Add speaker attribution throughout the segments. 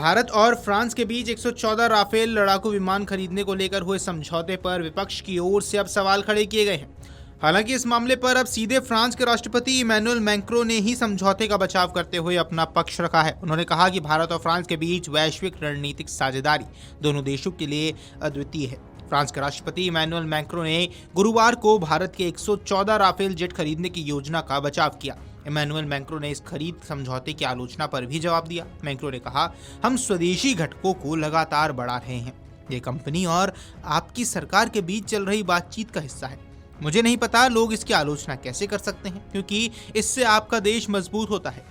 Speaker 1: भारत और फ्रांस के बीच 114 राफेल लड़ाकू विमान खरीदने को लेकर हुए समझौते पर विपक्ष की ओर से अब सवाल खड़े किए गए हैं। हालांकि इस मामले पर अब सीधे फ्रांस के राष्ट्रपति इमैनुअल मैक्रों ने ही समझौते का बचाव करते हुए अपना पक्ष रखा है। उन्होंने कहा कि भारत और फ्रांस के बीच वैश्विक रणनीतिक साझेदारी दोनों देशों के लिए अद्वितीय है। फ्रांस के राष्ट्रपति इमैनुअल मैक्रों ने गुरुवार को भारत के 114 राफेल जेट खरीदने की योजना का बचाव किया। इमैनुअल मैक्रों ने इस खरीद समझौते की आलोचना पर भी जवाब दिया। मैक्रों ने कहा, हम स्वदेशी घटकों को लगातार बढ़ा रहे हैं। ये कंपनी और आपकी सरकार के बीच चल रही बातचीत का हिस्सा है। मुझे नहीं पता लोग इसकी आलोचना कैसे कर सकते हैं, क्योंकि इससे आपका देश मजबूत होता है।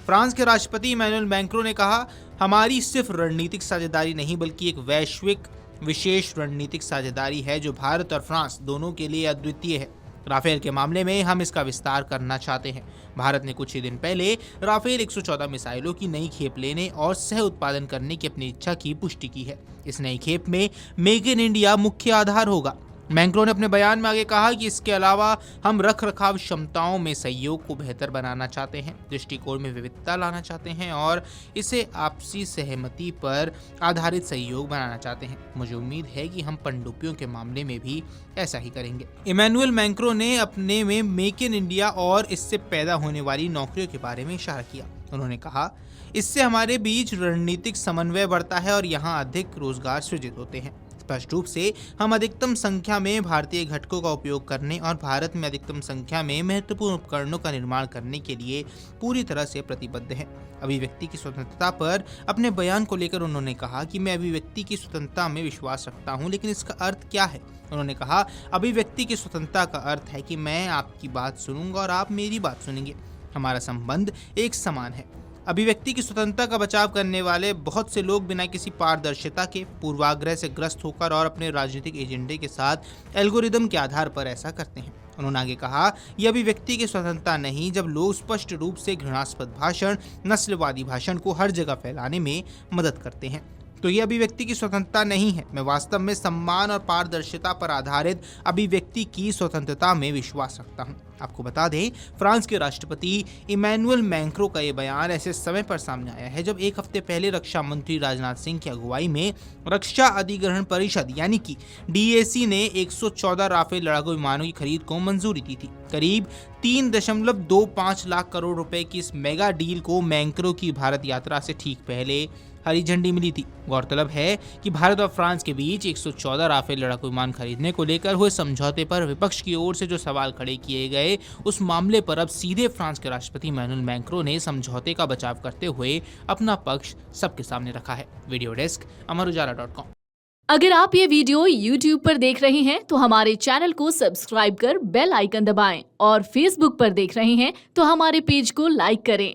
Speaker 1: फ्रांस के राष्ट्रपति इमैनुअल मैक्रों ने कहा, हमारी सिर्फ रणनीतिक साझेदारी नहीं बल्कि एक वैश्विक विशेष रणनीतिक साझेदारी है जो भारत और फ्रांस दोनों के लिए अद्वितीय है। राफेल के मामले में हम इसका विस्तार करना चाहते हैं। भारत ने कुछ ही दिन पहले राफेल 114 मिसाइलों की नई खेप लेने और सह उत्पादन करने की अपनी इच्छा की पुष्टि की है। इस नई खेप में मेक इन इंडिया मुख्य आधार होगा। मैक्रों ने अपने बयान में आगे कहा कि इसके अलावा हम रख रखाव क्षमताओं में सहयोग को बेहतर बनाना चाहते हैं, दृष्टिकोण में विविधता लाना चाहते हैं और इसे आपसी सहमति पर आधारित सहयोग बनाना चाहते हैं। मुझे उम्मीद है कि हम पनडुब्बियों के मामले में भी ऐसा ही करेंगे। इमैनुअल मैक्रों ने अपने में मेक इन इंडिया और इससे पैदा होने वाली नौकरियों के बारे में इशारा किया। उन्होंने कहा, इससे हमारे बीच रणनीतिक समन्वय बढ़ता है और यहाँ अधिक रोजगार सृजित होते हैं। स्पष्ट रूप से हम अधिकतम संख्या में भारतीय घटकों का उपयोग करने और भारत में अधिकतम संख्या में महत्वपूर्ण उपकरणों का निर्माण करने के लिए पूरी तरह से प्रतिबद्ध हैं। अभिव्यक्ति की स्वतंत्रता पर अपने बयान को लेकर उन्होंने कहा कि मैं अभिव्यक्ति की स्वतंत्रता में विश्वास रखता हूं, लेकिन इसका अर्थ क्या है? उन्होंने कहा, अभिव्यक्ति की स्वतंत्रता का अर्थ है कि मैं आपकी बात सुनूंगा और आप मेरी बात सुनेंगे। हमारा संबंध एक समान है। अभिव्यक्ति की स्वतंत्रता का बचाव करने वाले बहुत से लोग बिना किसी पारदर्शिता के पूर्वाग्रह से ग्रस्त होकर और अपने राजनीतिक एजेंडे के साथ एल्गोरिदम के आधार पर ऐसा करते हैं। उन्होंने आगे कहा, यह अभिव्यक्ति की स्वतंत्रता नहीं जब लोग स्पष्ट रूप से घृणास्पद भाषण, नस्लवादी भाषण को हर जगह फैलाने में मदद करते हैं, तो यह अभिव्यक्ति की स्वतंत्रता नहीं है। मैं वास्तव में सम्मान और पारदर्शिता पर आधारित अभिव्यक्ति की स्वतंत्रता में विश्वास रखता हूं। आपको बता दें, फ्रांस के राष्ट्रपति इमैनुअल मैक्रों का यह बयान ऐसे समय पर सामने आया है जब एक हफ्ते पहले रक्षा मंत्री राजनाथ सिंह की अगुवाई में रक्षा अधिग्रहण परिषद यानी कि DAC ने 114 राफेल लड़ाकू विमानों की खरीद को मंजूरी दी थी। करीब 3.25 लाख करोड़ रुपए की इस मेगा डील को मैक्रों की भारत यात्रा से ठीक पहले हरी झंडी मिली थी। गौरतलब है कि भारत और फ्रांस के बीच 114 राफेल लड़ाकू विमान खरीदने को लेकर हुए समझौते पर विपक्ष की ओर से जो सवाल खड़े किए गए, उस मामले पर अब सीधे फ्रांस के राष्ट्रपति इमैनुअल मैक्रों ने समझौते का बचाव करते हुए अपना पक्ष सबके सामने रखा है। वीडियो डेस्क अमरउजाला.com।
Speaker 2: अगर आप ये वीडियो YouTube पर देख रहे हैं तो हमारे चैनल को सब्सक्राइब कर बेल आइकन दबाएं और Facebook पर देख रहे हैं तो हमारे पेज को लाइक करें।